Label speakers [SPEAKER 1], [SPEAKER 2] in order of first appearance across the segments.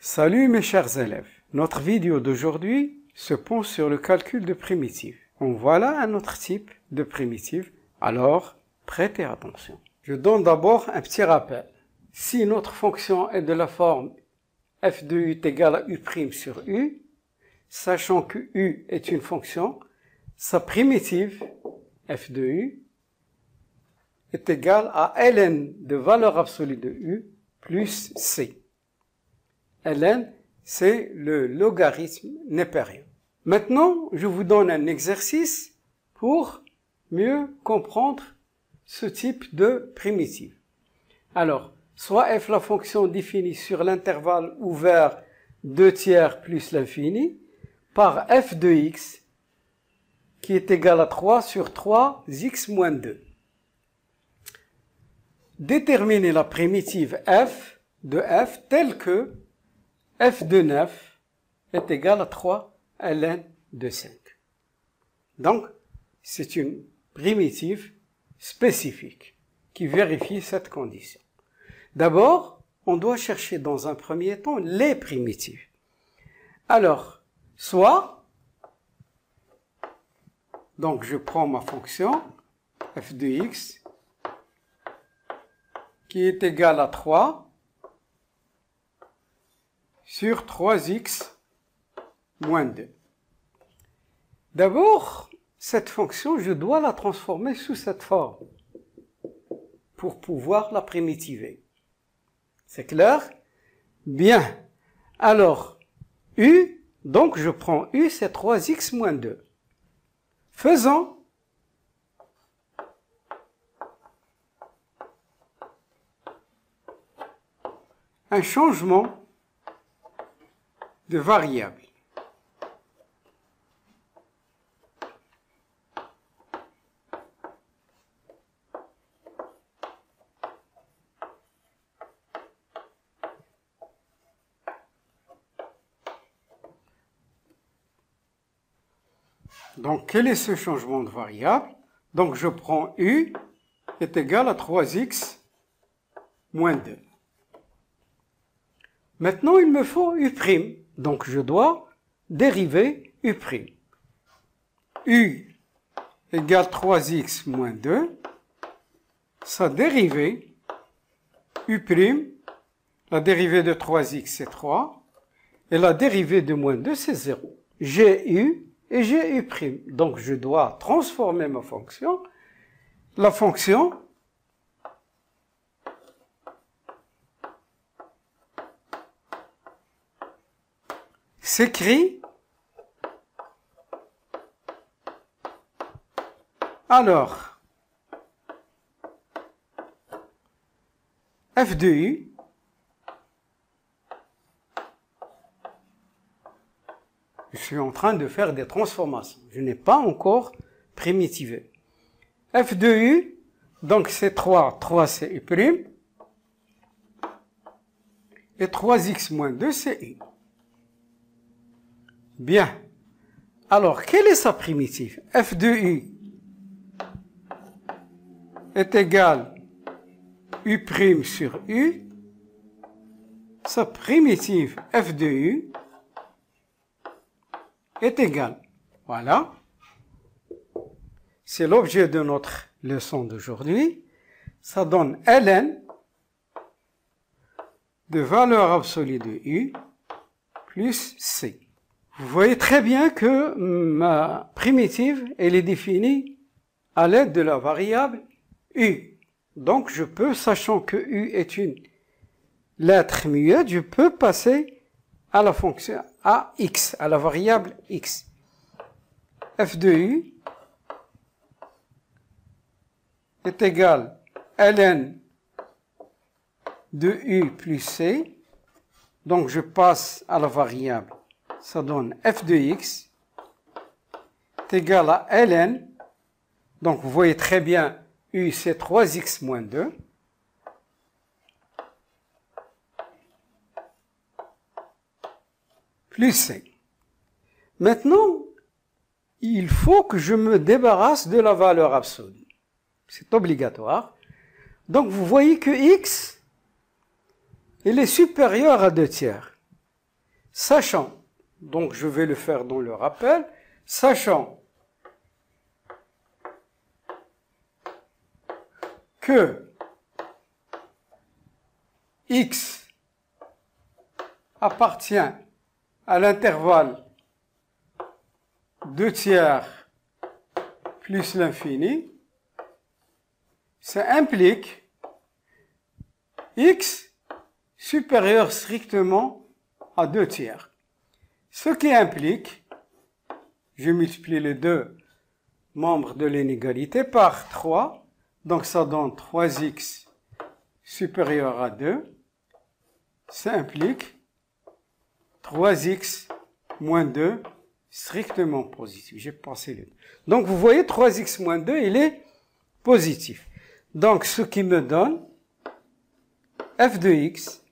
[SPEAKER 1] Salut mes chers élèves, notre vidéo d'aujourd'hui se penche sur le calcul de primitives. En voilà un autre type de primitive, alors prêtez attention. Je donne d'abord un petit rappel. Si notre fonction est de la forme f de u est égal à u' sur u, sachant que u est une fonction, sa primitive f de u est égale à ln de valeur absolue de u plus c. ln, c'est le logarithme népérien. Maintenant, je vous donne un exercice pour mieux comprendre ce type de primitive. Alors, soit f la fonction définie sur l'intervalle ouvert 2/3 plus l'infini, par f de x, qui est égal à 3 sur 3x moins 2. Déterminez la primitive f de f telle que f de 9 est égal à 3 ln de 5. Donc, c'est une primitive spécifique qui vérifie cette condition. D'abord, on doit chercher dans un premier temps les primitives. Alors, soit, donc je prends ma fonction f de x qui est égale à 3 sur 3x moins 2. D'abord, cette fonction, je dois la transformer sous cette forme pour pouvoir la primitiver. C'est clair? Bien. Alors, u, donc je prends u, c'est 3x moins 2. Faisons un changement de variable. Donc, quel est ce changement de variable? Donc, je prends u est égal à 3x moins 2. Maintenant, il me faut u'. Donc, je dois dériver u'. u égale 3x moins 2. Sa dérivée, u', la dérivée de 3x, c'est 3. Et la dérivée de moins 2, c'est 0. J'ai u et j'ai u'. Donc, je dois transformer ma fonction. La fonction s'écrit alors f de u je suis en train de faire des transformations. Je n'ai pas encore primitivé. f de u, donc c'est 3, 3 c'est u', et 3x moins 2 c'est u. Bien. Alors, quelle est sa primitive? f de u est égal u' sur u. Sa primitive f de u est égale. Voilà. C'est l'objet de notre leçon d'aujourd'hui. Ça donne ln de valeur absolue de u plus c. Vous voyez très bien que ma primitive, elle est définie à l'aide de la variable u. Donc, je peux, sachant que u est une lettre muette, je peux passer à la fonction à x, à la variable x. f de u est égal à ln de u plus c. Donc, je passe à la variable. Ça donne f de x est égal à ln. Donc, vous voyez très bien, u, c'est 3x moins 2. Plus c. Maintenant, il faut que je me débarrasse de la valeur absolue. C'est obligatoire. Donc, vous voyez que x, il est supérieur à 2/3. Sachant, donc je vais le faire dans le rappel, sachant que x appartient à l'intervalle 2/3 plus l'infini, ça implique x supérieur strictement à 2/3. Ce qui implique, je multiplie les deux membres de l'inégalité par 3, donc ça donne 3x supérieur à 2. Ça implique 3x moins 2 strictement positif. J'ai passé le 2. Donc vous voyez, 3x moins 2, il est positif. Donc ce qui me donne f de x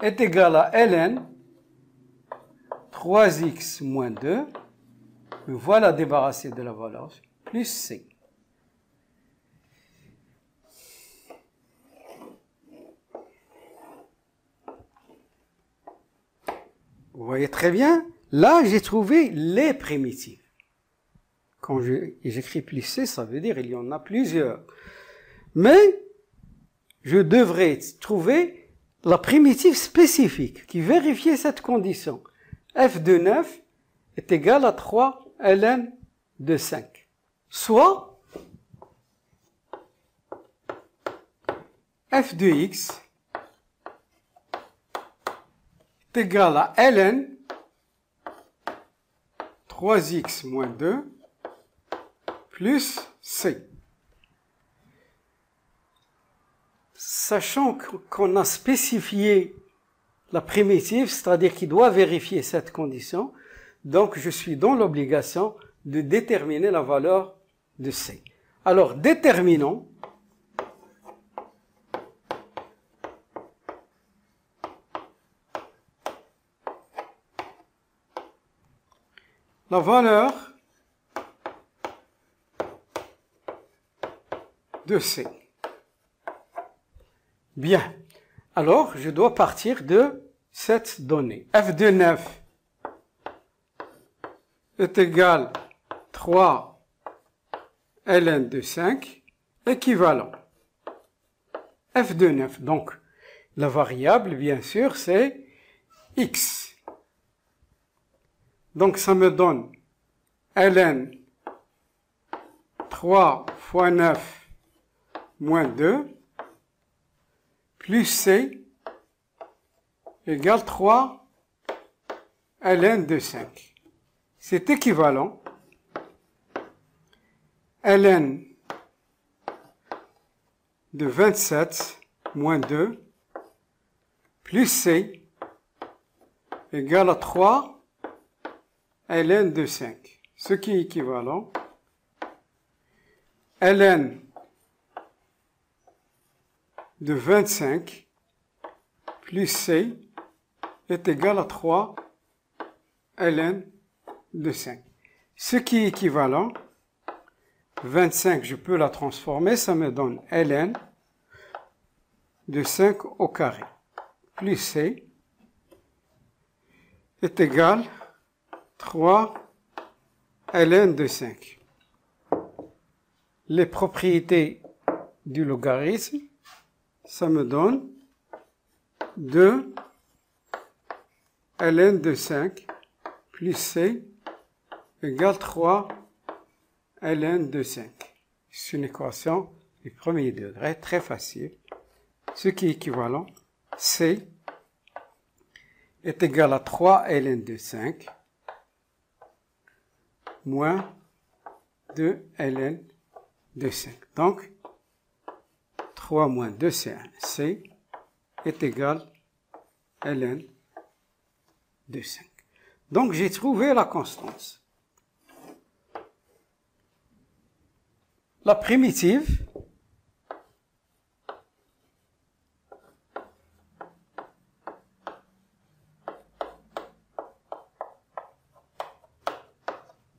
[SPEAKER 1] est égal à ln 3x moins 2, me voilà débarrassé de la valeur, plus c. Vous voyez très bien, là j'ai trouvé les primitives. Quand j'écris plus c, ça veut dire il y en a plusieurs. Mais je devrais trouver la primitive spécifique qui vérifie cette condition. F de 9 est égal à 3 ln de 5. Soit f de x est égal à ln 3x moins 2 plus c. Sachant qu'on a spécifié la primitive, c'est-à-dire qu'il doit vérifier cette condition, donc je suis dans l'obligation de déterminer la valeur de c. Alors, déterminons la valeur de c. Bien. Alors, je dois partir de cette donnée. F de 9 est égal à 3 ln de 5, équivalent. F de 9, donc, la variable, bien sûr, c'est x. Donc, ça me donne ln 3 fois 9 moins 2 plus c égale 3 ln de 5. C'est équivalent. Ln de 27 moins 2 plus c égale à 3 ln de 5. Ce qui est équivalent. Ln de 25 plus c est égal à 3 ln de 5. Ce qui est équivalent, 25, je peux la transformer, ça me donne ln de 5 au carré plus c est égal à 3 ln de 5. Les propriétés du logarithme, ça me donne 2 ln de 5 plus c égale 3 ln de 5. C'est une équation du premier degré, très facile. Ce qui est équivalent, c est égal à 3 ln de 5 moins 2 ln de 5. Donc, 3 moins 2, c'est 1. C est égal à ln de 5. Donc, j'ai trouvé la constance. La primitive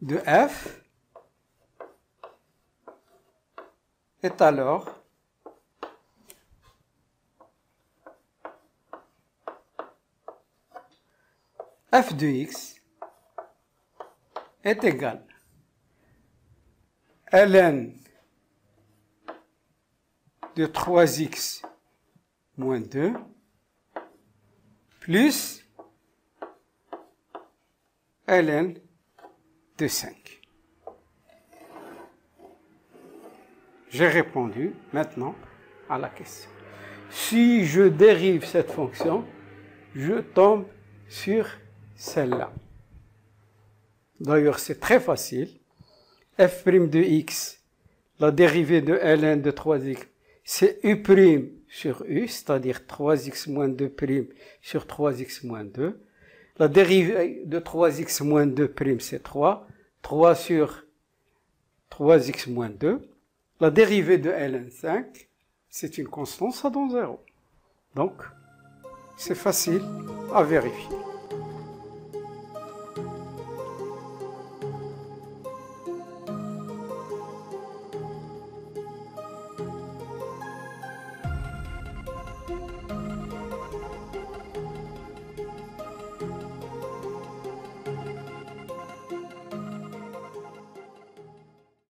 [SPEAKER 1] de f est alors f de x est égal à ln de 3x moins 2 plus ln de 5. J'ai répondu maintenant à la question. Si je dérive cette fonction, je tombe sur celle-là. D'ailleurs, c'est très facile. f' de x, la dérivée de ln de 3x, c'est u' sur u, c'est-à-dire 3x moins 2' sur 3x moins 2. La dérivée de 3x moins 2', c'est 3. 3 sur 3x moins 2. La dérivée de ln5, c'est une constante, ça donne 0. Donc, c'est facile à vérifier.